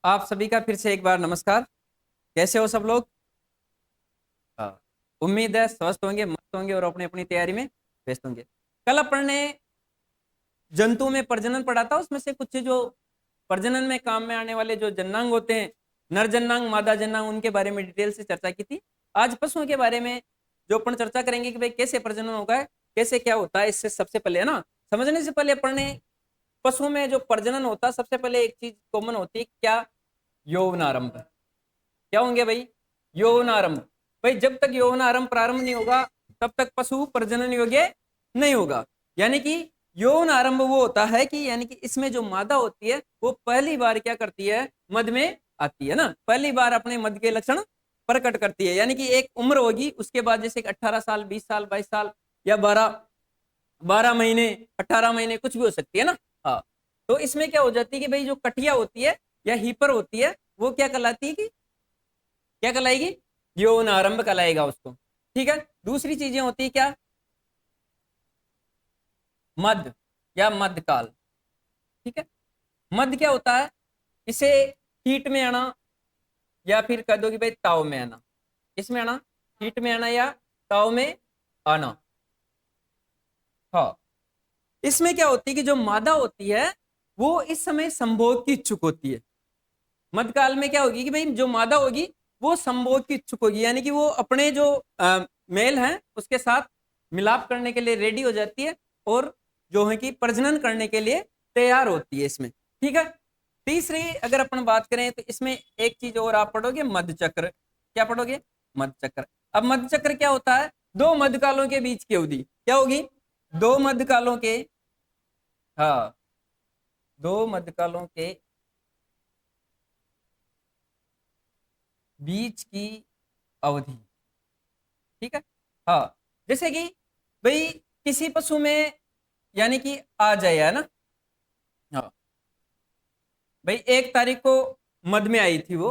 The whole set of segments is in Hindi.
आप सभी का फिर से एक बार नमस्कार। कैसे हो सब लोग? हाँ, उम्मीद है स्वस्थ होंगे, मस्त होंगे और अपनी अपनी तैयारी में व्यस्त होंगे। कल अपन ने जंतु में प्रजनन पढ़ा था, उसमें से कुछ जो प्रजनन में काम में आने वाले जो जन्नांग होते हैं, नर जन्नांग मादा जन्नांग, उनके बारे में डिटेल से चर्चा की थी। आज पशुओं के बारे में जो अपन चर्चा करेंगे कि भाई कैसे प्रजनन होगा है, कैसे क्या होता है। इससे सबसे पहले है ना, समझने से पहले अपन ने पशुओं में जो प्रजनन होता है, सबसे पहले एक चीज कॉमन होती है क्या? यौवनारंभ। क्या होंगे भाई? यौवनारंभ। भाई जब तक यौवनारंभ प्रारंभ नहीं होगा तब तक पशु प्रजनन योग्य नहीं होगा। यानी कि यौन आरंभ वो होता है कि यानी कि इसमें जो मादा होती है वो पहली बार क्या करती है? मध में आती है ना, पहली बार अपने मध के लक्षण प्रकट करती है। यानी कि एक उम्र होगी, उसके बाद जैसे 18 साल, 20 साल, 22 साल या 12 महीने, 18 महीने, कुछ भी हो सकती है ना। हाँ, तो इसमें क्या हो जाती है कि भाई जो कटिया होती है या हीपर होती है वो क्या कहलाती है कि क्या कहलाएगी? यौन आरंभ कहलाएगा उसको। ठीक है, दूसरी चीजें होती है क्या? मध या मध्यकाल। ठीक है, मध्य क्या होता है? इसे हीट में आना या फिर कह दो कि भाई ताव में आना। इसमें आना, हीट में आना या ताव में आना। हाँ, इसमें क्या होती है कि जो मादा होती है वो इस समय संभोग की इच्छुक होती है। मध्यकाल में क्या होगी कि भाई जो मादा होगी वो संभोग की इच्छुक होगी, यानी कि वो अपने जो मेल हैं उसके साथ मिलाप करने के लिए रेडी हो जाती है और जो है कि प्रजनन करने के लिए तैयार होती है इसमें। ठीक है, तीसरी अगर अपन बात करें तो इसमें एक चीज और आप पढ़ोगे, मध्यचक्र। क्या पढ़ोगे? मध्यचक्र। अब मध्यचक्र क्या होता है? दो मध्यकालों के बीच की अवधि क्या होगी? दो मध्यकालों के, हाँ, दो मध्यकालों के बीच की अवधि। ठीक है। हाँ, जैसे कि भाई किसी पशु में यानी कि आ जाए, है ना। हाँ, भाई 1 तारीख को मध में आई थी वो,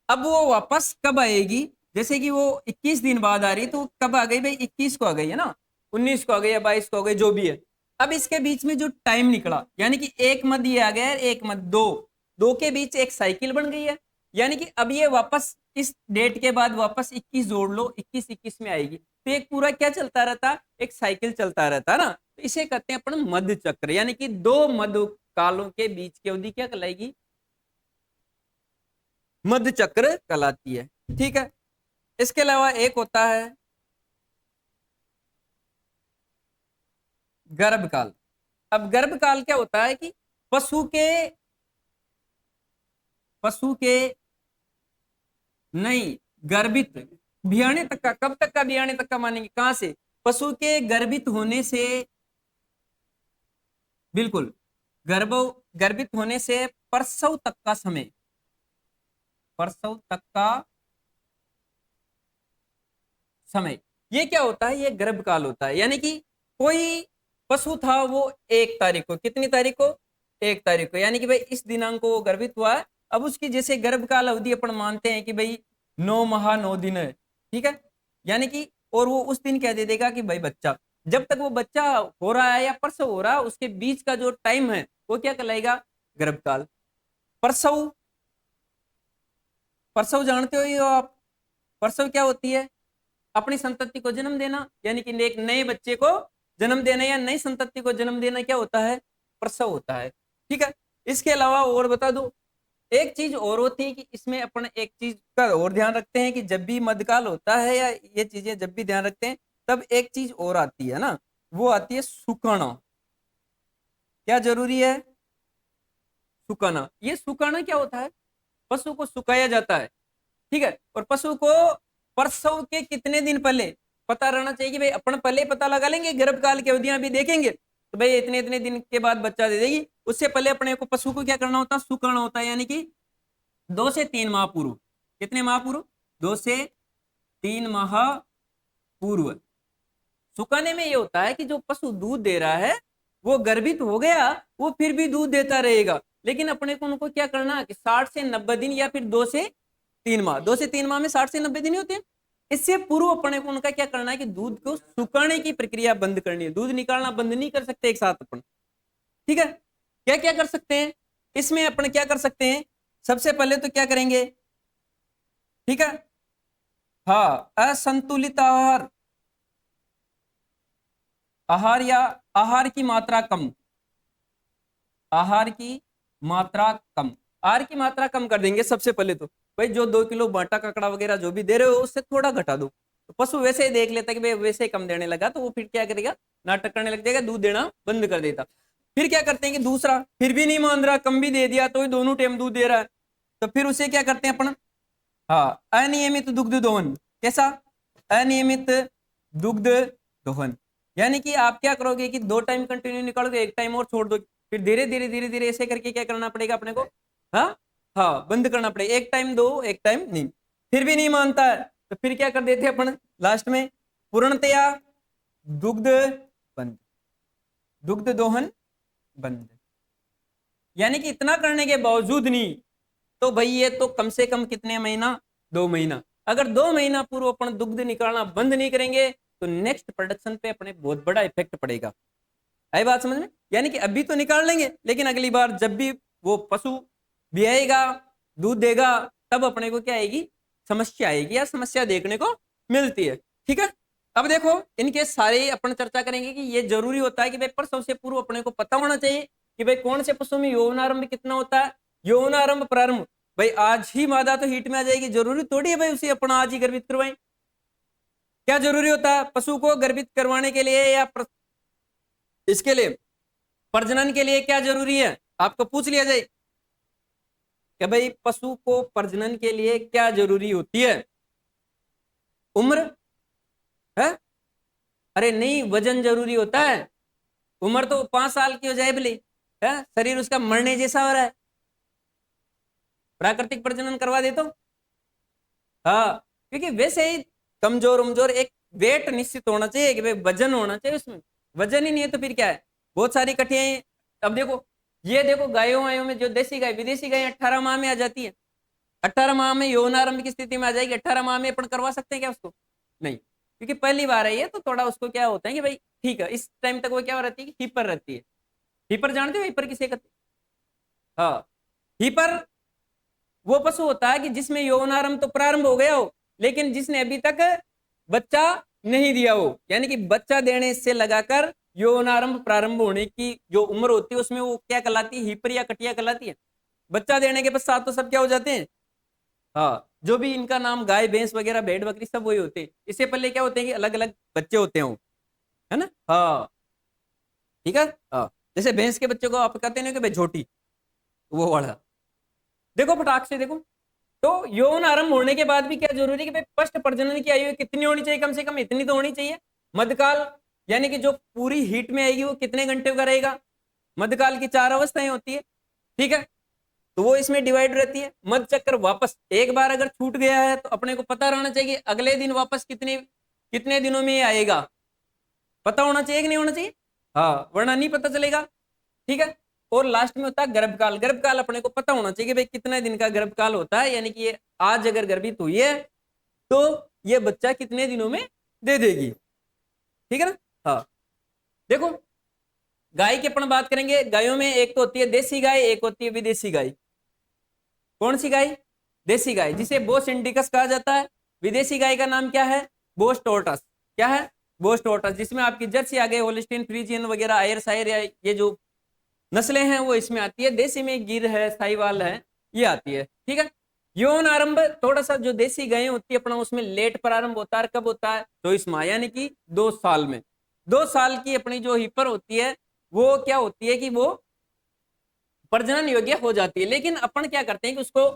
अब वो वापस कब आएगी? जैसे कि वो 21 दिन बाद आ रही, तो वो कब आ गई भाई? 21 को आ गई है ना, 19 को आ गई या 22 को आ गई, जो भी है। अब इसके बीच में जो टाइम निकला, यानी कि एक मध ये आ गया, एक मध दो, दो के बीच एक साइकिल बन गई है। यानी कि अब ये वापस इस डेट के बाद वापस 21 जोड़ लो, 21 21 में आएगी, तो एक पूरा क्या चलता रहता? एक साइकिल चलता रहता ना। तो इसे कहते हैं अपन मध्य चक्र, यानी कि दो मध्य कालों के बीच की अवधि क्या कहलाएगी? मध्य चक्र कहलाती है। ठीक है, इसके अलावा एक होता है गर्भकाल। अब गर्भकाल क्या होता है कि पशु के पशु के नहीं, गर्भित बियाणे तक का, कब तक का बियाणे तक का मानेंगे? कहां से? पशु के गर्भित होने से, बिल्कुल, गर्भ गर्भित होने से प्रसव तक का समय, प्रसव तक का समय, ये क्या होता है? ये गर्भकाल होता है। यानी कि कोई पशु था वो 1 तारीख को, कितनी तारीख को? 1 तारीख को, यानी कि भाई इस दिनांक को वो गर्भित हुआ है। अब उसकी जैसे गर्भकाल अवधि अपन मानते हैं कि भाई 9 माह 9 दिन है। ठीक है, यानी कि और वो उस दिन कह दे देगा कि भाई बच्चा, जब तक वो बच्चा हो रहा है या प्रसव हो रहा है उसके बीच का जो टाइम है वो क्या कहलाएगा? गर्भकाल। प्रसव, प्रसव जानते हो आप? प्रसव क्या होती है? अपनी संतति को जन्म देना, यानी कि एक नए बच्चे को जन्म देना या नई संतति को जन्म देना क्या होता है? प्रसव होता है। ठीक है, इसके अलावा और बता दो, एक चीज और होती है कि इसमें अपन एक चीज का और ध्यान रखते हैं कि जब भी मध्यकाल होता है या ये चीजें जब भी ध्यान रखते हैं, तब एक चीज और आती है ना, वो आती है सुकाना। क्या जरूरी है? सुकाना। ये सुकाना क्या होता है? पशु को सुखाया जाता है। ठीक है, और पशु को प्रसव के कितने दिन पहले पता रहना चाहिए कि भाई अपन पहले ही पता लगा लेंगे, गर्भकाल की अवधियां भी देखेंगे तो भाई इतने इतने दिन के बाद बच्चा दे देगी। उससे पहले अपने को पशु को क्या करना होता है? सुखाना होता है, यानी कि 2 से 3 माह पूर्व। कितने माह पूर्व? 2 से 3 माह पूर्व। सुखाने में ये होता है कि जो पशु दूध दे रहा है वो गर्भित हो गया, वो फिर भी दूध देता रहेगा, लेकिन अपने को उनको क्या करना है कि 60 से 90 दिन या फिर 2 से 3 माह, 2 से 3 माह में 60 से 90 दिन ही होते हैं। इससे पूर्व अपने को उनका क्या करना है कि दूध को सुखाने की प्रक्रिया बंद करनी है। दूध निकालना बंद नहीं कर सकते एक साथ अपन। ठीक है, क्या क्या कर सकते हैं इसमें? अपन क्या कर सकते हैं? सबसे पहले तो क्या करेंगे, ठीक है, हाँ, असंतुलित आहार, आहार या आहार की मात्रा कम, आहार की मात्रा कम, आहार की मात्रा कम कर देंगे सबसे पहले तो। भाई जो 2 किलो बाटा ककड़ा वगैरह जो भी दे रहे हो उससे थोड़ा घटा दो। तो पशु वैसे ही देख लेता कि भाई वैसे ही कम देने लगा, तो वो फिर क्या करेगा, नाटक करने लग जाएगा, दूध देना बंद कर देता। फिर क्या करते हैं कि दूसरा, फिर भी नहीं मान रहा, कम भी दे दिया तो दोनों टाइम दूध दे रहा है, तो फिर उसे क्या करते हैं अपन, हाँ, अनियमित दुग्ध दोहन। कैसा, अनियमित दुग्ध दोहन, यानी कि आप क्या करोगे कि 2 टाइम कंटिन्यू निकालोगे, एक टाइम और छोड़ दो, फिर धीरे धीरे धीरे धीरे ऐसे करके क्या करना पड़ेगा अपने को, हाँ, हाँ, बंद करना पड़ेगा, एक टाइम दो एक टाइम नहीं। फिर भी नहीं मानता है तो फिर क्या कर देते अपन लास्ट में, पूर्णतया दुग्ध बंद, दुग्ध दोहन बंद। यानी कि इतना करने के बावजूद नहीं, तो भाई ये तो कम से कम कितने महीना, 2 महीना, अगर 2 महीना पूर्व अपन दुग्ध निकालना बंद नहीं करेंगे तो नेक्स्ट प्रोडक्शन पे अपने बहुत बड़ा इफेक्ट पड़ेगा। आई बात समझ में, यानी कि अभी तो निकाल लेंगे लेकिन अगली बार जब भी वो पशु ब्याएगा, दूध देगा, तब अपने को क्या आएगी, समस्या आएगी, या समस्या देखने को मिलती है। ठीक है, अब देखो इनके सारे अपन चर्चा करेंगे कि ये जरूरी होता है कि भाई प्रसव से पूर्व अपने को पता होना चाहिए कि भाई कौन से पशु में यौनारंभ कितना होता है, यौनारंभ प्रारंभ, भाई आज ही मादा तो हीट में आ जाएगी, जरूरी थोड़ी है भाई उसे अपन आज ही गर्भित करवाएं। क्या जरूरी होता है पशु को गर्भित करवाने के लिए, या इसके लिए प्रजनन के लिए क्या जरूरी है, आपको पूछ लिया जाए कि भाई पशु को प्रजनन के लिए क्या जरूरी होती है, उम्र है, अरे नहीं, वजन जरूरी होता है। उम्र तो 5 साल की हो जाए भले, है, शरीर उसका मरने जैसा हो रहा है, प्राकृतिक प्रजनन करवा दे तो, हाँ, क्योंकि वैसे ही कमजोर उमजोर एक वेट निश्चित होना चाहिए कि भाई वजन होना चाहिए उसमें, वजन ही नहीं है तो फिर क्या है, बहुत सारी कठिनाई। अब देखो, ये देखो गायों वायों में जो देसी गाय विदेशी गाय 18 माह में आ जाती है, 18 माह में यौनारंभ की स्थिति में आ जाएगी, 18 माह में अपन करवा सकते हैं क्या उसको, नहीं, क्योंकि पहली बार है ये, तो थोड़ा उसको क्या होता है कि भाई ठीक है, इस टाइम तक वो क्या रहती है कि हीपर रहती है। हीपर जानते हो हीपर किसे कहते हैं, हाँ, हीपर वो पशु होता है कि जिसमें यौनारंभ तो प्रारंभ हो गया हो लेकिन जिसने अभी तक बच्चा नहीं दिया हो, यानी कि बच्चा देने से लगाकर यौनारंभ प्रारंभ होने की जो उम्र होती है उसमें वो क्या कहलाती है, हीपर या कटिया कहलाती है। बच्चा देने के पश्चात तो सब क्या हो जाते हैं, हाँ, जो भी इनका नाम गाय भैंस वगैरह भेड़ बकरी सब वही होते हैं, इससे पहले क्या होते हैं कि अलग अलग बच्चे होते हैं वो, है ना, हाँ, ठीक है, हाँ, जैसे भैंस के बच्चे को आप कहते हैं कि भाई झोटी, वो वाला। देखो फटाक से देखो, तो यौन आरंभ होने के बाद भी क्या जरूरी है कि भाई पष्ट प्रजनन की आयु कितनी होनी चाहिए, कम से कम इतनी तो होनी चाहिए। मध्यकाल यानी कि जो पूरी हीट में आएगी वो कितने घंटे का रहेगा, मध्यकाल की 4 अवस्थाएं होती है, ठीक है, तो वो इसमें डिवाइड रहती है। मध्य चक्र वापस एक बार अगर छूट गया है तो अपने को पता रहना चाहिए अगले दिन वापस कितने कितने दिनों में आएगा, पता होना चाहिए कि नहीं होना चाहिए, हाँ, वरना नहीं पता चलेगा, ठीक है। और लास्ट में होता है गर्भकाल, गर्भकाल अपने को पता होना चाहिए कि भाई कितने दिन का गर्भकाल होता है, यानी कि ये आज अगर गर्भित हुई है तो ये बच्चा कितने दिनों में दे देगी, ठीक है ना, हाँ। देखो गाय की अपन बात करेंगे, गायों में एक तो होती है देसी गाय, एक होती है विदेशी गाय। कौन सी गाय, देसी गाय, जिसे बोस इंडिकस कहा जाता है। विदेशी गाय का नाम क्या है, बोस टोर्टस, क्या है, बोस टोर्टस, जिसमें आपकी जर्सी आ गई, होलिस्टीन फ्रीजियन वगैरह, आयर सायर, या ये जो नस्लें हैं वो इसमें आती है। देसी में गिर है, साहिवाल है, ये आती है, ठीक है। यौन आरंभ थोड़ा सा जो देसी गायें होती है अपना उसमें लेट प्रारंभ होता है, कब होता है, 24 माह, यानी कि 2 साल में। 2 साल की अपनी जो हिपर होती है वो क्या होती है कि वो प्रजनन योग्य हो जाती है, लेकिन अपन क्या करते हैं कि उसको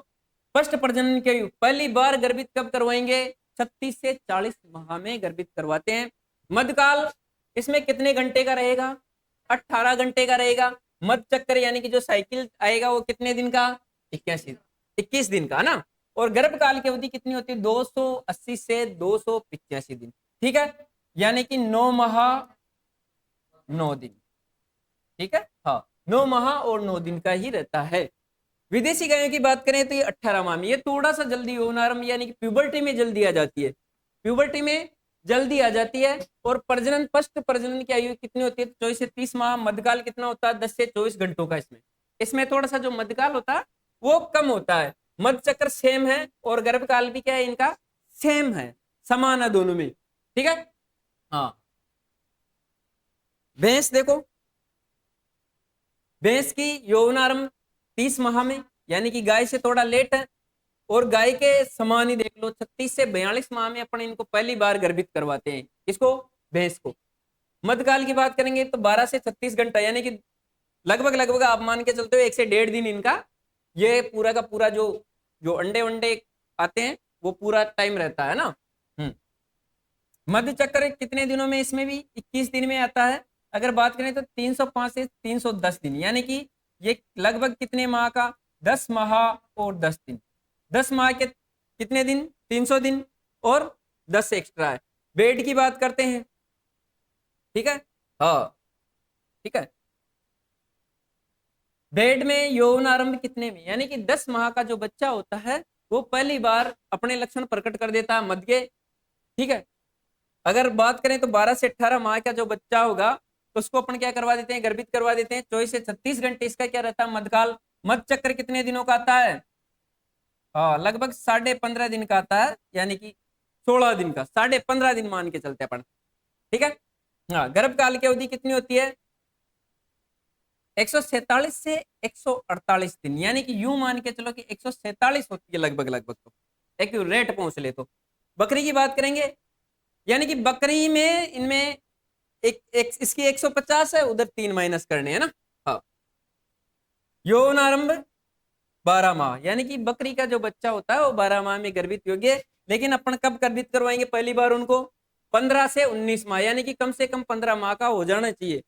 फर्स्ट प्रजनन के पहली बार गर्भित कब करवाएंगे, 36 से 40 माह में गर्भित करवाते हैं। मध्यकाल इसमें कितने घंटे का रहेगा, 18 घंटे का रहेगा। मध्य चक्कर यानी कि जो साइकिल आएगा वो कितने दिन का, 21 दिन का ना। और गर्भकाल की अवधि कितनी होती है, 280 से 285 दिन, ठीक है, यानी कि 9 माह 9 दिन, ठीक है, हाँ, 9 माह और 9 दिन का ही रहता है। विदेशी गायों की बात करें तो ये 18 माह में, ये थोड़ा सा जल्दी यौनारंभ यानी कि प्यूबर्टी में जल्दी आ जाती है, प्यूबर्टी में जल्दी आ जाती है। और प्रजनन फर्स्ट प्रजनन की आयु कितनी होती है, 24 से 30 माह। मध्यकाल कितना होता है, 10 से 24 घंटों का। इसमें थोड़ा सा जो मध्यकाल होता है वो कम होता है। मध्य चक्र सेम है और गर्भकाल भी क्या है इनका सेम है, समान है दोनों में। ठीक है। हाँ, भैंस देखो, भैंस की यौवनारंभ 30 माह में, यानी कि गाय से थोड़ा लेट है। और गाय के समान ही देख लो, 36 से 42 माह में अपन इनको पहली बार गर्भित करवाते हैं, किसको, भैंस को। मध्यकाल की बात करेंगे तो 12 से 36 घंटा, यानी कि लगभग लगभग आप मान के चलते हो 1 से 1.5 दिन इनका ये पूरा का पूरा जो जो अंडे वंडे आते हैं वो पूरा टाइम रहता है ना। मध्य चक्र कितने दिनों में, इसमें भी 21 दिन में आता है। अगर बात करें तो 305 से 310 दिन, यानी कि ये लगभग कितने माह का, 10 माह और 10 दिन। 10 माह के कितने दिन, 300 दिन और 10 एक्स्ट्रा है। बेड की बात करते हैं, ठीक है। हाँ, ठीक है। बेड में यौवन आरंभ कितने में, यानी कि 10 माह का जो बच्चा होता है वो पहली बार अपने लक्षण प्रकट कर देता है मध्य के। ठीक है। अगर बात करें तो 12 से 18 माह का जो बच्चा होगा तो उसको अपन क्या करवा देते हैं, गर्भित करवा देते हैं। 24 से 36 घंटे इसका क्या रहता है, मध्यकाल। मध्य चक्र कितने दिनों का आता है, हाँ लगभग 15.5 दिन का आता है, यानी कि 16 दिन का, 15.5 दिन मान के चलते अपन। ठीक है। हाँ, गर्भकाल की अवधि कितनी होती है, 147 से 148 दिन, यानी कि यूं मान के चलो कि 147 होती है लगभग लगभग, तो एक्यूरेट पहुंच ले तो। बकरी की बात करेंगे, यानी कि बकरी में इनमें एक इसकी 150 है, उधर 3 माइनस करने है ना। हाँ, यौवन आरंभ 12 माह, यानी कि बकरी का जो बच्चा होता है वो 12 माह में गर्भित योग्य। लेकिन अपन कब गर्भित करवाएंगे पहली बार उनको, 15 से 19 माह, यानी कि कम से कम 15 माह का हो जाना चाहिए।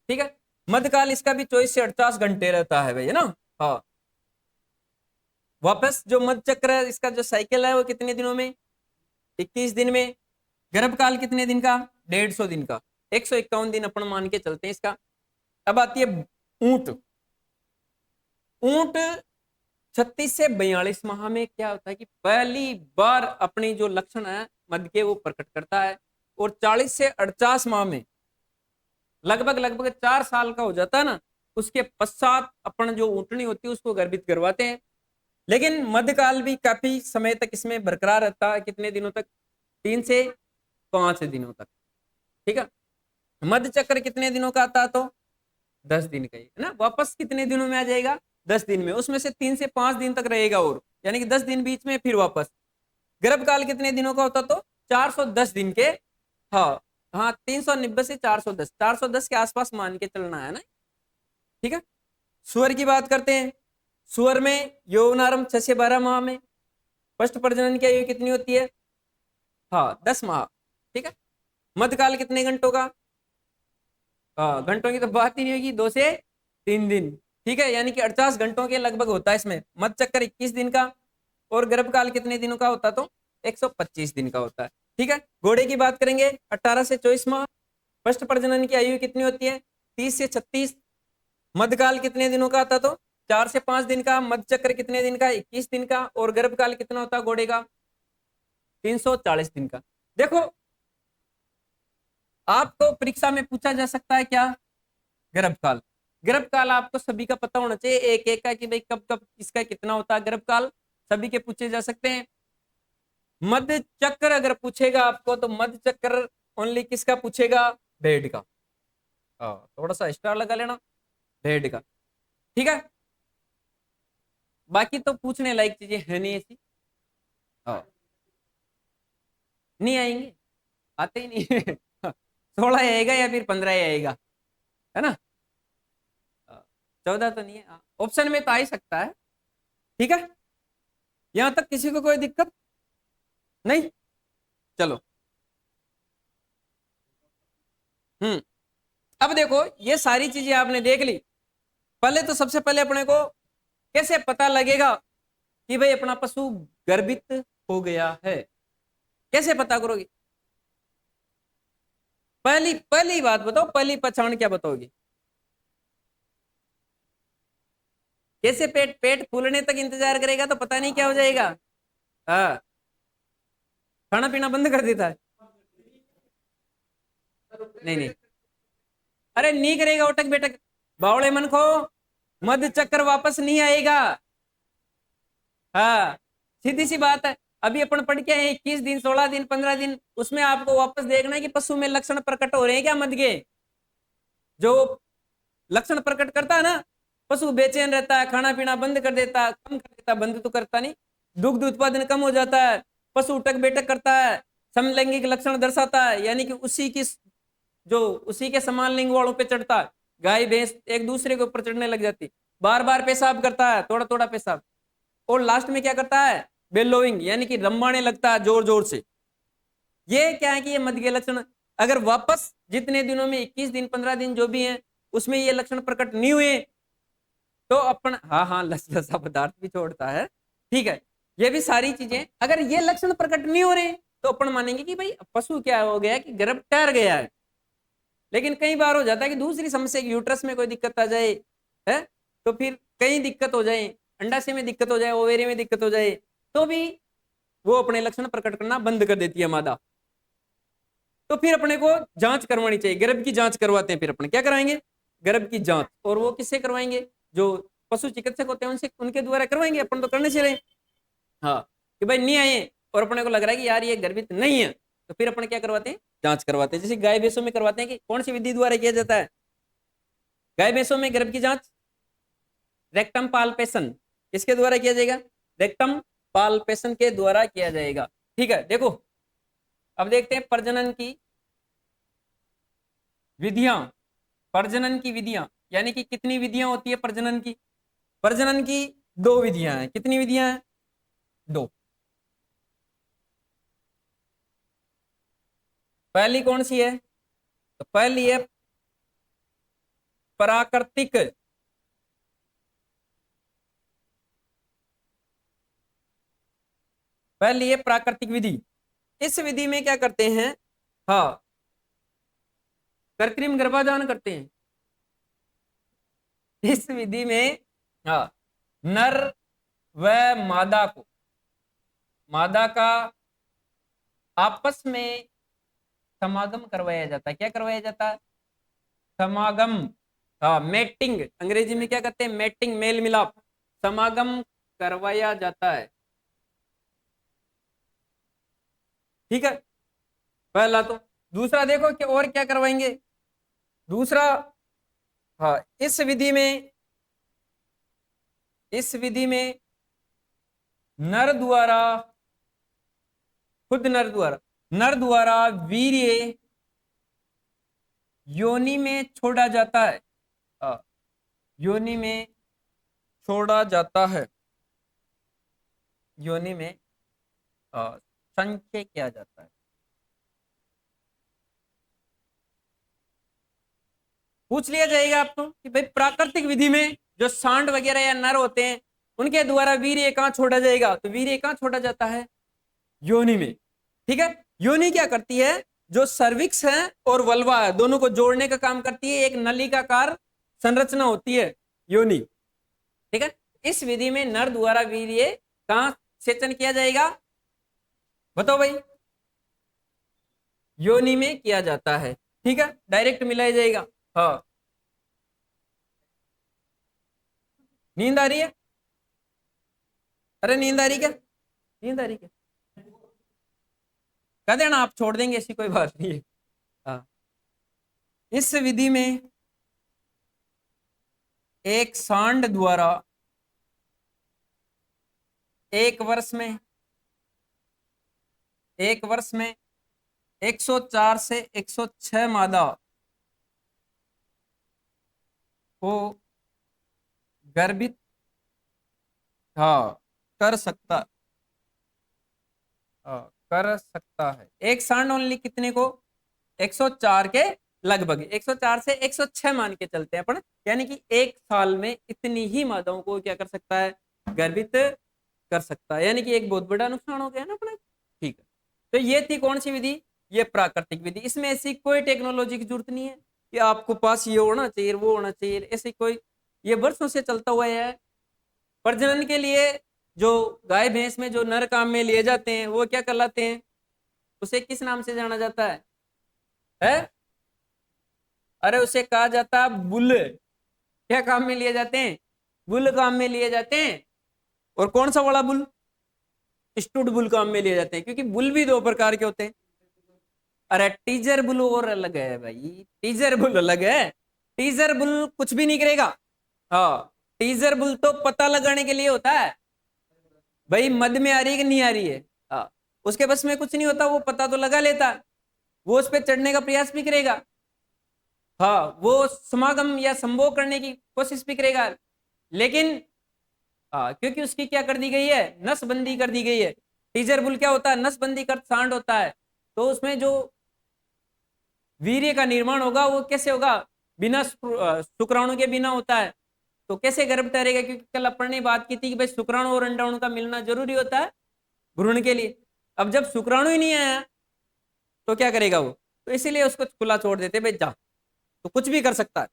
ठीक है। मध्यकाल इसका भी 24 से 48 घंटे रहता है भाई, है ना। हाँ, वापस जो मध्य चक्र है इसका जो साइकिल है वो कितने दिनों में, 21 दिन में। गर्भकाल कितने दिन का, 150 दिन का, 151 दिन अपन मान के चलते हैं इसका। अब आती है ऊंट। ऊंट 36 से 42 माह में क्या होता है कि पहली बार अपनी जो लक्षण है मध्य के वो प्रकट करता है। और 40 से 48 माह में लगभग लगभग 4 साल का हो जाता है ना, उसके पश्चात अपन जो ऊंटनी होती है उसको गर्भित करवाते हैं। लेकिन मध्यकाल भी काफी समय तक इसमें बरकरार रहता है, कितने दिनों तक, 3 से 5 दिनों तक। ठीक है। मध्य चक्र कितने दिनों का आता है, तो 10 दिन का ही है ना। वापस कितने दिनों में आ जाएगा, 10 दिन में, उसमें से 3 से 5 दिन तक रहेगा, और यानी कि 10 दिन बीच में, फिर वापस। गर्भकाल कितने दिनों का होता, तो 410 दिन के। हाँ हाँ, 390 से 410, 410 के आसपास मान के चलना है ना। ठीक है। सुअर की बात करते हैं। सुअर में यौवनारंभ 6 से 12 माह में। फर्स्ट प्रजनन की आयु कितनी होती है, हाँ 10 माह। ठीक है। मध्यकाल कितने घंटों का, हाँ घंटों की तो बात ही नहीं होगी, 2 से 3 दिन। ठीक है, यानी कि 48 घंटों के लगभग होता है इसमें। मध्य चक्कर 21 दिन का। और गर्भकाल कितने दिनों का होता, तो 125 दिन का होता है। ठीक है। घोड़े की बात करेंगे, 18 से 24 माह। फर्स्ट प्रजनन की आयु कितनी होती है, 30 से 36। मध्यकाल कितने दिनों का आता, तो 4 से 5 दिन का। मध्य चक्र कितने दिन का, 21 दिन का। और गर्भकाल कितना होता है घोड़े का, 340 दिन का। देखो, आपको परीक्षा में पूछा जा सकता है क्या, गर्भकाल। गर्भकाल आपको सभी का पता होना चाहिए, एक एक का, कि भाई कब कब इसका कितना होता है गर्भकाल, सभी के पूछे जा सकते हैं। मध्य चक्र अगर पूछेगा आपको तो मध्य चक्र ओनली किसका पूछेगा, भेड़ का। थोड़ा सा स्टार लगा लेना, भेड़ का। ठीक है। बाकी तो पूछने लायक चीजें है नहीं ऐसी। हाँ, नहीं आएंगे, आते ही नहीं है। 16 आएगा या फिर 15 आएगा, है ना। 14 तो नहीं है, ऑप्शन में तो आ ही सकता है। ठीक है। यहां तक किसी को कोई दिक्कत नहीं, चलो। हम्म। अब देखो, ये सारी चीजें आपने देख ली। पहले तो सबसे पहले अपने को कैसे पता लगेगा कि भाई अपना पशु गर्भित हो गया है, कैसे पता करोगे, पहली पहली बात बताओ, पहली पहचान क्या बताओगी, कैसे पेट पेट फूलने तक इंतजार करेगा तो पता नहीं क्या हो जाएगा। हाँ, खाना पीना बंद कर देता है, नहीं नहीं, अरे नहीं करेगा उठक बेटक, बावड़े मन को, मध्य चक्कर वापस नहीं आएगा। हाँ, सीधी सी बात है। अभी अपन पढ़ के आए 21 दिन, 16 दिन, 15 दिन, उसमें आपको वापस देखना है कि पशु में लक्षण प्रकट हो रहे हैं क्या मद के। जो लक्षण प्रकट करता है ना, पशु बेचैन रहता है, खाना पीना बंद कर देता है, कम कर देता है, बंद तो करता नहीं, दुग्ध उत्पादन कम हो जाता है, पशु उठक बैठक करता है, समलैंगिक लक्षण दर्शाता है, यानी कि उसी के समान लिंग वालों पे चढ़ता है, गाय भैंस एक दूसरे के ऊपर चढ़ने लग जाती, बार बार पेशाब करता है, थोड़ा थोड़ा पेशाब, और लास्ट में क्या करता है, बेलोइंग, यानी कि रंबाने लगता है जोर जोर से। ये क्या है कि ये मद के लक्षण, अगर वापस जितने दिनों में 21 दिन, 15 दिन जो भी हैं उसमें ये लक्षण प्रकट नहीं हुए तो अपन, हाँ हाँ, लसलसा पदार्थ भी छोड़ता है, ठीक है, ये भी सारी चीजें, अगर ये लक्षण प्रकट नहीं हो रहे तो अपन मानेंगे कि भाई पशु क्या हो गया कि गर्भ टैर गया है। लेकिन कई बार हो जाता है कि दूसरी समस्या, यूट्रस में कोई दिक्कत आ जाए, है, तो फिर कई दिक्कत हो जाए, अंडाशय में दिक्कत हो जाए, ओवेरी में दिक्कत हो जाए, तो भी वो अपने लक्षण प्रकट करना बंद कर देती है मादा। तो फिर अपने को जांच करवानी चाहिए, गर्भ की जांच करवाते हैं, फिर अपन क्या कराएंगे, गर्भ की जांच, और वो किससे करवाएंगे, जो पशु चिकित्सक होते हैं उनसे, उनके द्वारा करवाएंगे, अपन तो करने चले। हाँ, कि भाई नहीं आए और अपने को लग रहा है कि यार ये गर्भित नहीं है, तो फिर अपन क्या करवाते हैं, जांच करवाते हैं, जैसे गाय भैंसों में करवाते हैं। कि कौन सी विधि द्वारा किया जाता है गाय भैंसों में गर्भ की जांच, रेक्टम पाल्पेशन, किसके द्वारा किया जाएगा, रेक्टम पाल्पेशन के द्वारा किया जाएगा। ठीक है, देखो अब देखते हैं प्रजनन की विधियां, प्रजनन की विधियां, यानी कि कितनी विधियां होती है प्रजनन की। प्रजनन की दो विधियां हैं, कितनी विधियां हैं, दो। पहली कौन सी है, तो पहली है प्राकृतिक, पहली है प्राकृतिक विधि। इस विधि में क्या करते हैं, हाँ, कृत्रिम गर्भाधान करते हैं। इस विधि में, हाँ, नर व मादा को, मादा का आपस में समागम करवाया जाता है। क्या करवाया जाता है, समागम, हाँ, मेटिंग, अंग्रेजी में क्या कहते हैं, मेटिंग, मेल मिलाप, समागम करवाया जाता है। ठीक है, पहला तो। दूसरा देखो कि और क्या करवाएंगे, दूसरा, हाँ, इस विधि में नर द्वारा, खुद नर द्वारा वीर्य योनि में छोड़ा जाता है, योनि में छोड़ा जाता है, योनि में संचय किया जाता है। पूछ लिया जाएगा आपको कि भाई प्राकृतिक विधि में जो सांड वगैरह या नर होते हैं उनके द्वारा वीर्य कहाँ छोड़ा जाएगा, तो वीर्य कहाँ छोड़ा जाता है, योनि में। ठीक है, योनि क्या करती है, जो सर्विक्स है और वल्वा है दोनों को जोड़ने का काम करती है, एक नलिकाकार संरचना होती है योनि। ठीक है, इस विधि में नर द्वारा वीर्य कहाँ सेचन किया जाएगा, बताओ भाई, योनि में किया जाता है। ठीक है, डायरेक्ट मिलाया जाएगा। हाँ, नींद आ रही है, अरे नींद आ रही क्या, नींद आ रही क्या, कह देना, आप छोड़ देंगे, ऐसी कोई बात नहीं है। हाँ, इस विधि में एक सांड द्वारा एक वर्ष में, एक वर्ष में 104 से 106 मादा को गर्भित, हाँ, कर सकता, हाँ, कर सकता है। एक सांड ओनली कितने को, 104 के लगभग, 104 से 106 मान के चलते हैं अपन, यानी कि एक साल में इतनी ही मादाओं को क्या कर सकता है, गर्भित कर सकता है, यानी कि एक बहुत बड़ा नुकसान हो गया ना अपने। ठीक है, तो ये थी कौन सी विधि, ये प्राकृतिक विधि। इसमें ऐसी कोई टेक्नोलॉजी की जरूरत नहीं है कि आपको पास ये होना चाहिए वो होना चाहिए, ऐसे कोई, ये वर्षों से चलता हुआ है। प्रजनन के लिए जो गाय भैंस में जो नर काम में लिए जाते हैं वो क्या कहलाते हैं, उसे किस नाम से जाना जाता है? अरे उसे कहा जाता है बुल। क्या काम में लिए जाते हैं, बुल काम में लिए जाते हैं। और कौन सा वाला बुल? स्टूड बुल काम में लिए जाते हैं, क्योंकि बुल भी दो प्रकार के होते हैं। अरे टीजर बुल और अलग है भाई, टीजर बुल अलग है। टीजर बुल कुछ भी नहीं करेगा। हाँ, टीजर बुल तो पता लगाने के लिए होता है भाई, मद में आ रही है कि नहीं आ रही है। हाँ, उसके बस में कुछ नहीं होता, वो पता तो लगा लेता, वो उस पर चढ़ने का प्रयास भी करेगा। हाँ, वो समागम या संभोग करने की कोशिश भी करेगा, लेकिन हाँ, क्योंकि उसकी क्या कर दी गई है, नसबंदी कर दी गई है। टीजर बुल क्या होता है, नसबंदी कर सांड होता है। तो उसमें जो वीर्य का निर्माण होगा वो कैसे होगा, बिना शुक्राणु के बिना होता है। तो कैसे गर्भ ठहरेगा, क्योंकि कल अपन ने बात की थी कि भाई शुक्राणु और अंडाणु का मिलना जरूरी होता है भ्रूण के लिए। अब जब शुक्राणु ही नहीं आया तो क्या करेगा वो, तो इसीलिए उसको खुला छोड़ देते भाई जा, तो कुछ भी कर सकता है।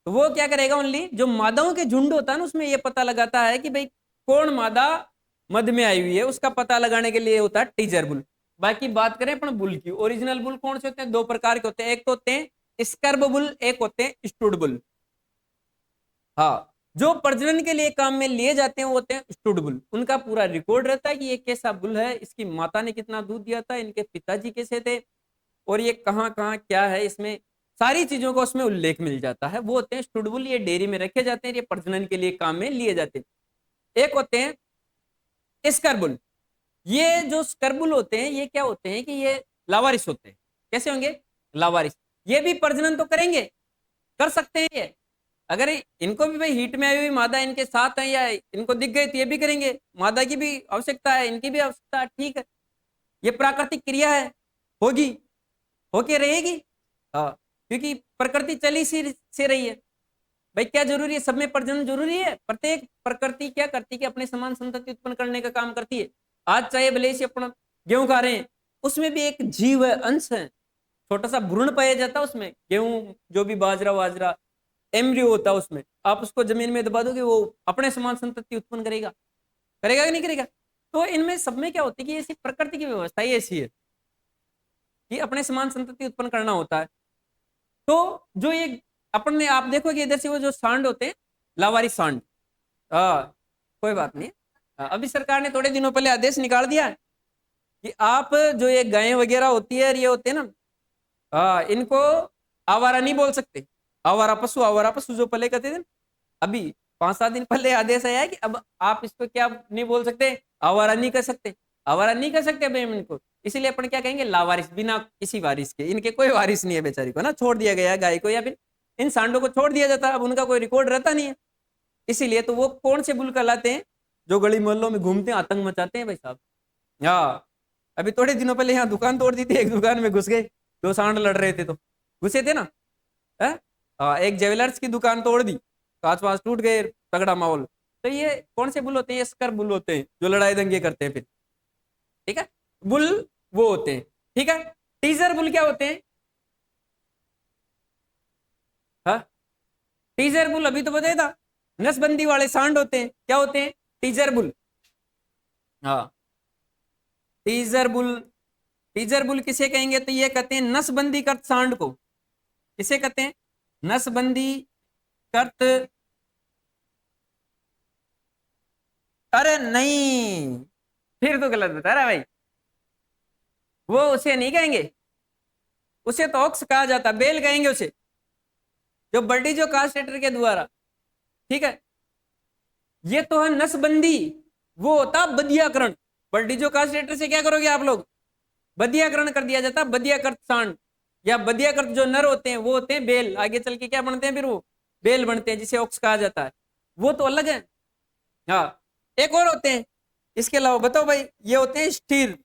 तो वो क्या करेगा, ओनली जो मादाओं के झुंड होता है ना उसमें ये पता लगाता है कि भाई कौन मादा मध में आई हुई है, उसका पता लगाने के लिए होता है टीजर बुल। बाकी बात करें अपन बुल की, ओरिजिनल बुल कौन से होते हैं, दो प्रकार के होते हैं, एक तो होते हैं स्कर्ब बुल, एक होते हैं स्टूड बुल। हाँ, जो प्रजनन के लिए काम में लिए जाते हैं वो होते हैं स्टूड बुल। उनका पूरा रिकॉर्ड रहता है कि ये कैसा बुल है, इसकी माता ने कितना दूध दिया था, इनके पिताजी कैसे थे, और ये कहाँ कहाँ क्या है, इसमें सारी चीजों का उसमें उल्लेख मिल जाता है। वो होते हैं स्टूड बुल, ये डेयरी में रखे जाते हैं, ये प्रजनन के लिए काम में लिए जाते हैं। एक होते हैं स्कर्बुल। ये जो स्कर्बुल होते हैं ये क्या होते हैं कि ये लावारिस होते हैं। कैसे होंगे, लावारिस। ये भी प्रजनन तो करेंगे, कर सकते हैं ये, अगर इनको भी भाई हीट में आई हुई मादा इनके साथ है या इनको दिख गई तो ये भी करेंगे, मादा की भी आवश्यकता है, इनकी भी आवश्यकता है, ठीक है, ये प्राकृतिक क्रिया है, होगी, होके रहेगी। हाँ, क्योंकि प्रकृति चली से रही है भाई, क्या जरूरी है, सब में प्रजनन जरूरी है। प्रत्येक प्रकृति क्या करती है कि अपने समान संतति उत्पन्न करने का काम करती है। आज चाहे भले से अपन गेहूं खा रहे हैं, उसमें भी एक जीव है, अंश है, छोटा सा भ्रूण पाया जाता है उसमें। गेहूं जो भी बाजरा वाजरा एम्ब्रियो होता है उसमें, आप उसको जमीन में दबा दोगे वो अपने समान संतति उत्पन्न करेगा, करेगा कि नहीं करेगा। तो इनमें सब में क्या होती है कि ऐसी प्रकृति की व्यवस्था ही ऐसी है कि अपने समान संतति उत्पन्न करना होता है। तो जो ये अपन ने, आप देखो कि इधर से वो जो सांड होते हैं, लावारिस सांड, कोई बात नहीं। अभी सरकार ने थोड़े दिनों पहले आदेश निकाल दिया है कि आप जो ये गायें वगैरह होती है, ये होते हैं ना, इनको आवारा नहीं बोल सकते। आवारा पशु जो पहले कहते थे ना, अभी 5-7 दिन पहले आदेश आया है कि अब आप इसको क्या नहीं बोल सकते, आवारा नहीं कर सकते, आवारा नहीं कर सकते भाई इनको। इसीलिए अपन क्या कहेंगे, लावारिस, बिना किसी वारिस के। इनके कोई वारिस नहीं है बेचारी को ना, छोड़ दिया गया है गाय को, या फिर इन सांडों को छोड़ दिया जाता है, अब उनका कोई रिकॉर्ड रहता नहीं है। इसीलिए तो वो कौन से बुल कहलाते हैं, जो गली मोहल्लों में घूमते हैं, आतंक मचाते हैं भाई साहब। हाँ, अभी थोड़े दिनों पहले यहाँ दुकान तोड़ दी थी, एक दुकान में घुस गए, दो सांड लड़ रहे थे तो घुसे थे ना। है, एक ज्वेलर्स की दुकान तोड़ दी, कांच वाच टूट गए, तगड़ा माहौल। तो ये कौन से बुल होते हैं, ये स्कर बुल होते हैं, जो लड़ाई दंगे करते हैं फिर, ठीक है, बुल वो होते हैं, ठीक है। टीजर बुल क्या होते हैं, हाँ, टीजर बुल अभी तो बताया था, नसबंदी वाले सांड होते हैं, क्या होते हैं, टीजर बुल। हाँ, टीजर बुल, टीजर बुल किसे कहेंगे, तो ये कहते हैं नसबंदी कर्त सांड को। किसे कहते हैं, नसबंदी कर्त, अरे नहीं, फिर तो गलत बता रहा भाई, वो उसे नहीं कहेंगे, उसे तो ऑक्स कहा जाता, बेल कहेंगे उसे, जो बर्डी जो कास्टेटर के द्वारा, ठीक है। ये तो है नसबंदी, वो होता बदियाकरण। बर्डी जो कास्टेटर से क्या करोगे आप लोग, बदियाकरण कर दिया जाता, बदियाकृत सांड या बदियाकृत जो नर होते हैं वो होते हैं बेल, आगे चल के क्या बनते हैं फिर वो बेल बनते हैं, जिसे ऑक्स कहा जाता है, वो तो अलग है। हाँ, एक और होते हैं इसके अलावा, बताओ भाई, ये होते हैं स्टीर,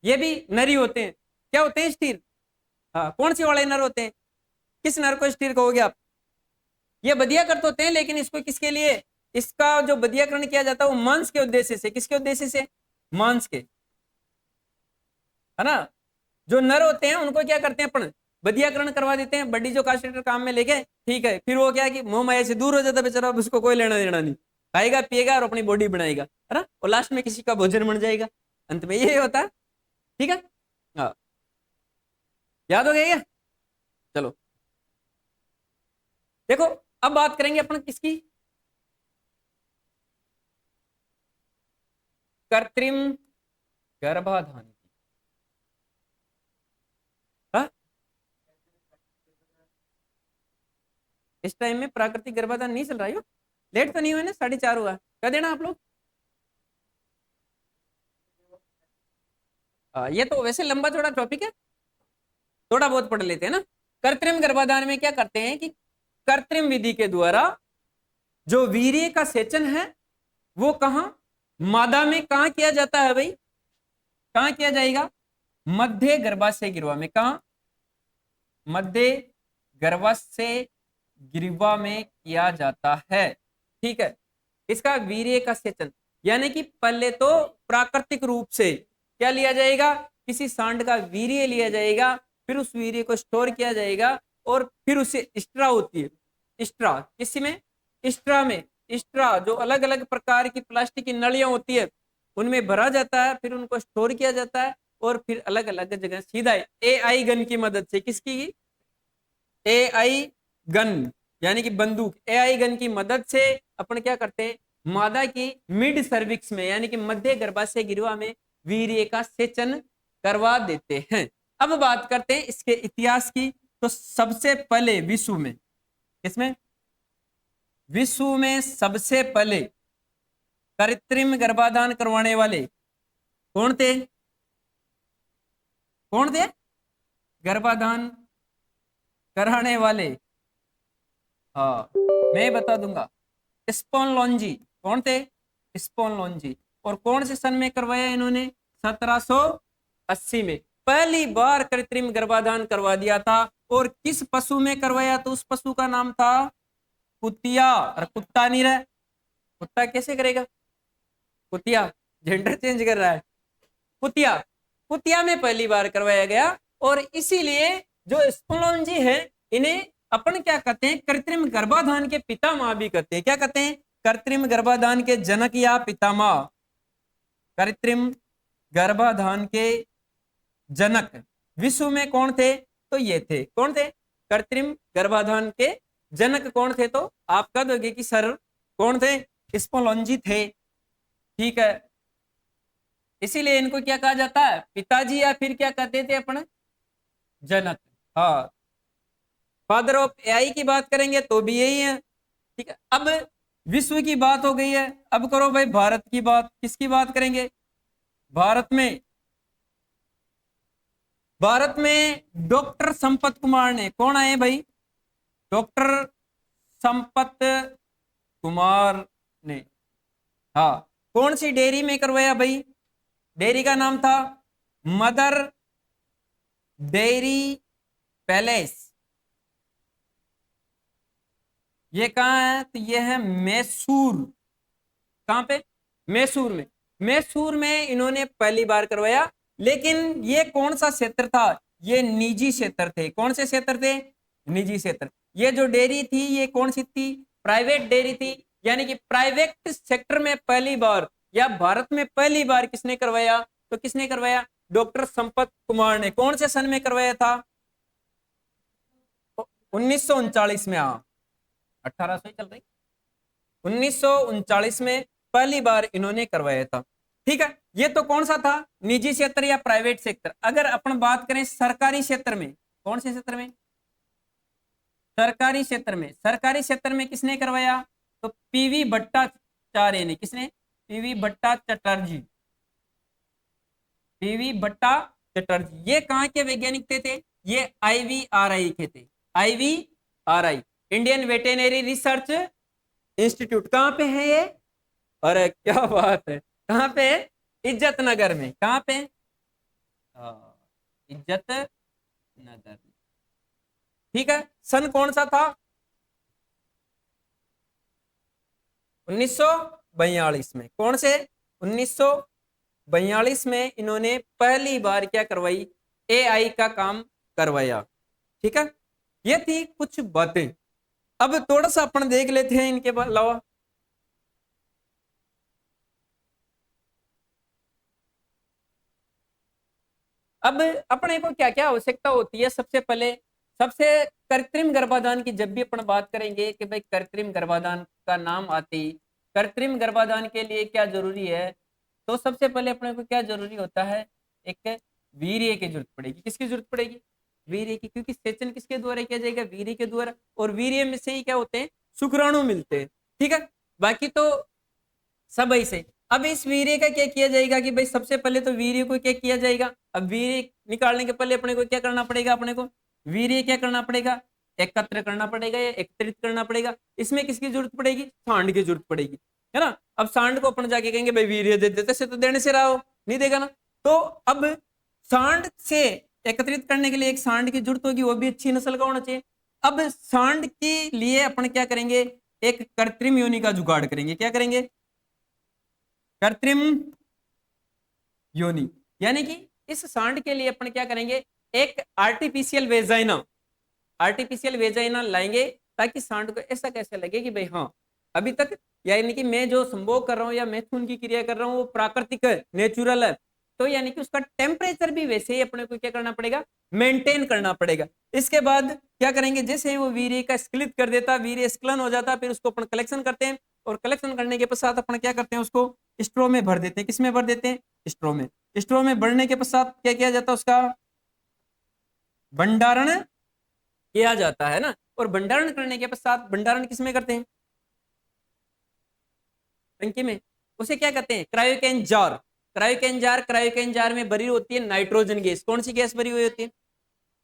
ये भी नरी होते हैं, क्या होते हैं, स्टीर। हाँ, कौन से वाले नर होते हैं, किस नर को स्टीर कहोगे आप, ये बदियाकृत होते हैं, लेकिन इसको किसके लिए, इसका जो बदियाकरण किया जाता है वो मांस के उद्देश्य से, किसके उद्देश्य से, मांस के, है ना। जो नर होते हैं उनको क्या करते हैं अपन, बदियाकरण करवा देते हैं, बड्डी जो कास्टेटर काम में लेके, ठीक है, फिर वो क्या है कि मोह माया से दूर हो जाता है बेचारा, अब उसको कोई लेना देना नहीं, खाएगा पिएगा और अपनी बॉडी बनाएगा, है ना, और लास्ट में किसी का भोजन बन जाएगा, अंत में ये होता है, ठीक है। हाँ, याद हो गया क्या, चलो देखो, अब बात करेंगे अपन किसकी, कृत्रिम गर्भाधान की। हाँ? इस टाइम में प्राकृतिक गर्भाधान नहीं चल रहा है, लेट तो नहीं हुआ ना, 4:30 हुआ, कर देना आप लोग। ये तो वैसे लंबा चौड़ा टॉपिक है, थोड़ा बहुत पढ़ लेते हैं ना। कृत्रिम गर्भाधान में क्या करते हैं कि कृत्रिम विधि के द्वारा जो वीर्य का सेचन है वो कहा, मादा में कहा किया जाता है भाई, कहा किया जाएगा, मध्य गर्भाशय गिरवा में। कहा? मध्य गर्भाशय गिरवा में किया जाता है। ठीक है, इसका वीर्य का सेचन, यानी कि पहले तो प्राकृतिक रूप से क्या लिया जाएगा, किसी सांड का वीर्य लिया जाएगा, फिर उस वीर्य को स्टोर किया जाएगा और फिर उसे स्ट्रा होती है, स्ट्रा किसी में, स्ट्रा में, स्ट्रा जो अलग अलग प्रकार की प्लास्टिक की नलियां होती है उनमें भरा जाता है, फिर उनको स्टोर किया जाता है और फिर अलग अलग जगह सीधा एआई गन की मदद से, किसकी, एआई गन यानी कि बंदूक, एआई गन की मदद से अपन क्या करते हैं, मादा की मिड सर्विक्स में यानी कि मध्य गर्भाशय गिरवा में वीर्य का सेचन करवा देते हैं। अब बात करते हैं इसके इतिहास की। तो सबसे पहले विश्व में, इसमें विश्व में सबसे पहले कृत्रिम गर्भाधान करवाने वाले कौन थे, कौन थे गर्भाधान कराने वाले? हाँ, मैं बता दूंगा, स्पोनलोंजी। कौन थे? स्पोनलोंजी। और कौन से सन में करवाया इन्होंने? 1780 में पहली बार कृत्रिम गर्भाधान करवा दिया था। और किस पशु में करवाया? तो उस पशु का नाम था कुतिया। और कुत्ता नहीं रहा, कुत्ता कैसे करेगा, कुतिया जेंडर चेंज कर रहा है, कुतिया, कुतिया में पहली बार करवाया गया। और इसीलिए जो स्पोनलोंजी है इन्हें अपन क्या कहते हैं, कृत्रिम गर्भाधान के पितामह भी कहते हैं। क्या कहते हैं? कृत्रिम गर्भाधान के जनक या पितामह। कृत्रिम गर्भाधान के जनक विश्व में कौन थे? तो ये थे, कौन थे कृत्रिम गर्भाधान के जनक? कौन थे? तो आप कह दोगे कि सर कौन थे? स्पोनलोंजी थे। ठीक है, इसीलिए इनको क्या कहा जाता है, पिताजी, या फिर क्या कहते थे अपन, जनक। हाँ, फादर ऑफ एआई की बात करेंगे तो भी यही है। ठीक है, अब विश्व की बात हो गई है, अब करो भाई भारत की बात। किसकी बात करेंगे? भारत में, भारत में डॉक्टर संपत कुमार ने, कौन आए भाई? डॉक्टर संपत कुमार ने। हाँ, कौन सी डेयरी में करवाया भाई? डेयरी का नाम था मदर डेयरी पैलेस। ये कहाँ है? तो ये है मैसूर। कहाँ पे? मैसूर में। मैसूर में इन्होंने पहली बार करवाया। लेकिन ये कौन सा क्षेत्र था? ये निजी क्षेत्र थे। कौन से क्षेत्र थे? निजी क्षेत्र। ये जो डेयरी थी ये कौन सी थी? प्राइवेट डेयरी थी। यानी कि प्राइवेट सेक्टर में पहली बार, या भारत में पहली बार किसने करवाया? तो किसने करवाया? डॉक्टर संपत कुमार ने। कौन से सन में करवाया था? 1939 में। हाँ, 1800 चल रही, 1939 में पहली बार इन्होंने करवाया था। ठीक है, ये तो कौन सा था? निजी क्षेत्र या प्राइवेट सेक्टर। अगर अपन बात करें सरकारी क्षेत्र में, कौन से क्षेत्र में? सरकारी क्षेत्र में। सरकारी क्षेत्र में किसने करवाया? तो पीवी भट्टाचार्य ने। किसने? पीवी भट्टाचार्य। पीवी भट्टाचार्य। ये कहाँ के वैज्ञानिक थे? ये IVRI के थे। IVRI, Indian veterinary research institute. कहाँ पे है ये? अरे क्या बात है, कहाँ पे? इज्जत नगर में। कहाँ पे? इज्जत नगर। ठीक है, सन कौन सा था? 1942 में। कौन से? 1942 में इन्होंने पहली बार क्या करवाई? AI का काम करवाया। ठीक है, ये थी कुछ बातें। अब थोड़ा सा अपन देख लेते हैं इनके अलावा। अब अपने को क्या क्या आवश्यकता होती है? सबसे पहले, सबसे कृत्रिम गर्भाधान की जब भी अपन बात करेंगे कि भाई कृत्रिम गर्भाधान का नाम आते ही कृत्रिम गर्भाधान के लिए क्या जरूरी है? तो सबसे पहले अपने को क्या जरूरी होता है, एक वीर्य की जरूरत पड़ेगी। किसकी जरूरत पड़ेगी? वीर्य की, क्योंकि सेचन किसके द्वारा किया जाएगा? वीर्य के द्वारा, और वीर्य में से ही क्या होते हैं? शुक्राणु मिलते हैं। ठीक है, बाकी तो सब ऐसे। अब इस वीर्य का क्या किया जाएगा कि भाई सबसे पहले तो वीर्य को क्या किया जाएगा? अब वीर्य निकालने के पहले अपने को क्या करना पड़ेगा? अपने को वीर्य क्या करना पड़ेगा? एकत्र करना पड़ेगा या एकत्रित करना पड़ेगा। इसमें किसकी जरूरत पड़ेगी? सांड की जरूरत पड़ेगी, है ना। अब सांड को अपन जाके कहेंगे भाई वीर्य दे देते से, तो देने से रहा हो, नहीं देगा ना। तो अब सांड से एकत्रित करने के लिए एक सांड की जरूरत होगी, वो भी अच्छी नस्ल का होना चाहिए। अब सांड के लिए अपन क्या करेंगे? एक कृत्रिम योनि का जुगाड़ करेंगे। क्या करेंगे? कृत्रिम योनि। यानी कि इस सांड के लिए अपन क्या करेंगे? एक आर्टिफिशियल वेजाइना लाएंगे, ताकि सांड को ऐसा कैसे लगे कि भाई हाँ, अभी तक यानी कि मैं जो संभोग कर रहा हूँ या मैथुन की क्रिया कर रहा हूँ वो प्राकृतिक है, नेचुरल है। तो यानी कि उसका टेम्परेचर भी वैसे ही अपने को क्या करना पड़ेगा? मेंटेन करना पड़ेगा। इसके बाद क्या करेंगे? जैसे ही वो वीर्य का स्खलित कर देता, वीर्य स्खलन हो जाता, फिर उसको अपन कलेक्शन करते हैं, और कलेक्शन करने के पश्चात अपन क्या करते हैं? उसको स्ट्रो में भर देते हैं। किसमें भर देते हैं? स्ट्रो में। स्ट्रो में भरने के पश्चात क्या किया जाता है? उसका भंडारण किया जाता है ना। और भंडारण करने के पश्चात, भंडारण किसमें करते हैं? टंकी में। उसे क्या कहते हैं? क्रायोकेन जार। क्रायोकेन जार में भरी होती है नाइट्रोजन गैस। कौन सी गैस भरी हुई होती है?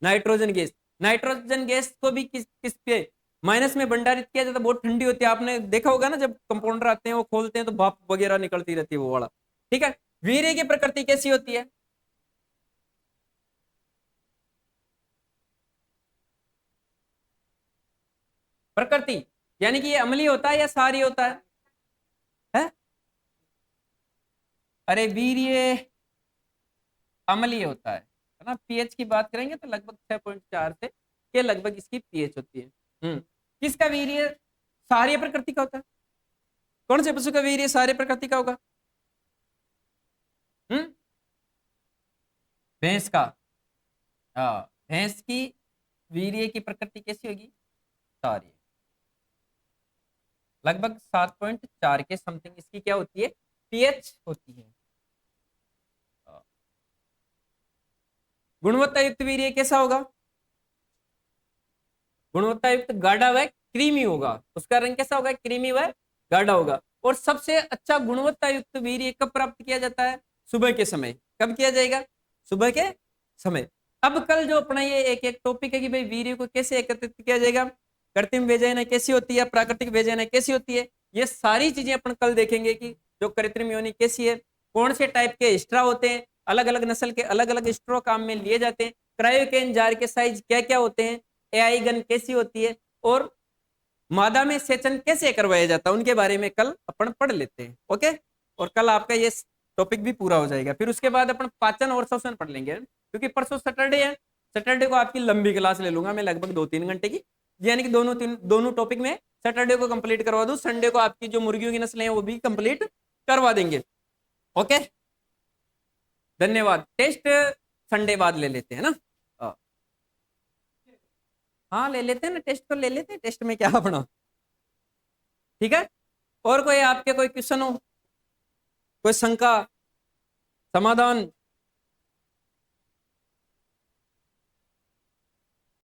Nitrogen gas. नाइट्रोजन गैस को भी किस पे माइनस में भंडारित किया जाता है? बहुत ठंडी होती है, आपने देखा होगा ना, जब कंपाउंडर आते हैं वो खोलते हैं तो भाप वगैरह निकलती रहती है, वो वाला। ठीक है। वीर्य की प्रकृति कैसी होती है? प्रकृति यानी कि ये अम्लीय होता है या क्षारीय होता है? अरे वीर्य अम्लीय होता है ना। पीएच की बात करेंगे तो लगभग 6.4 से के लगभग इसकी पीएच होती है। किसका वीर्य क्षारीय प्रकृति का होता है? कौन से पशु का वीर्य क्षारीय प्रकृति का होगा? भैंस का। हाँ, भैंस की वीर्य की प्रकृति कैसी होगी? क्षारीय। लगभग 7.4 के समथिंग इसकी क्या होती है? पीएच होती है। गुणवत्ता युक्त वीर्य कैसा होगा? गुणवत्ता युक्त गाढ़ा व क्रीमी होगा। उसका रंग कैसा होगा? क्रीमी व गाढ़ा होगा। और सबसे अच्छा गुणवत्ता युक्त वीर्य कब प्राप्त किया जाता है? सुबह के समय। कब किया जाएगा? सुबह के समय। अब कल जो अपना ये एक एक टॉपिक है कि भाई वीर्य को कैसे एकत्रित किया जाएगा, कृत्रिम वेजाइना कैसी होती है, प्राकृतिक वेजाइना कैसी होती है, ये सारी चीजें अपन कल देखेंगे कि जो कृत्रिम योनि कैसी है, कौन से टाइप के स्ट्रा होते हैं, अलग अलग नस्ल के अलग अलग स्ट्रो काम में लिए जाते हैं, क्रायोकेन जार के साइज क्या क्या होते हैं, एआई गन कैसी होती है, और मादा में सेचन कैसे करवाया जाता है, उनके बारे में कल अपन पढ़ लेते हैं। ओके, और कल आपका ये टॉपिक भी पूरा हो जाएगा। फिर उसके बाद अपन पाचन और श्वसन पढ़ लेंगे, क्योंकि परसों सैटरडे है। सैटरडे को आपकी लंबी क्लास ले लूंगा मैं, लगभग 2-3 घंटे की, यानी कि दोनों टॉपिक में सैटरडे को कंप्लीट करवा दूं। संडे को आपकी जो मुर्गियों की नस्लें हैं वो भी कंप्लीट करवा देंगे। ओके, धन्यवाद। टेस्ट संडे बाद ले लेते हैं ना। हाँ ले लेते हैं ना, टेस्ट तो ले लेते हैं, टेस्ट में क्या अपना। ठीक है, और कोई आपके कोई क्वेश्चन हो, कोई शंका, समाधान?